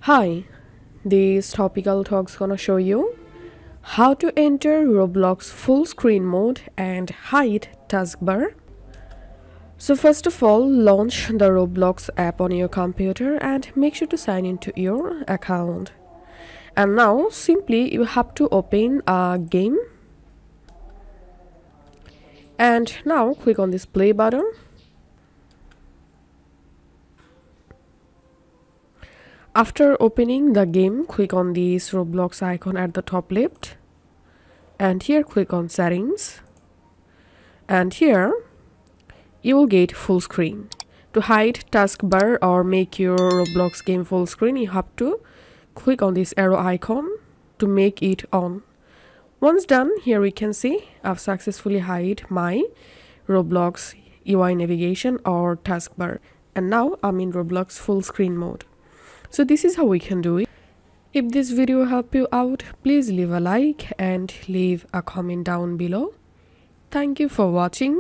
Hi, this topical talk's gonna show you how to enter Roblox full screen mode and hide taskbar. So first of all, launch the Roblox app on your computer and make sure to sign into your account. And now simply you have to open a game. And now click on this play button. After opening the game, click on this Roblox icon at the top left. And here click on settings. And here you will get full screen. To hide taskbar or make your Roblox game full screen, you have to click on this arrow icon to make it on. Once done, here we can see I've successfully hide my Roblox UI navigation or taskbar. And now I'm in Roblox full screen mode. So this is how we can do it. If this video helped you out, please leave a like and leave a comment down below. Thank you for watching.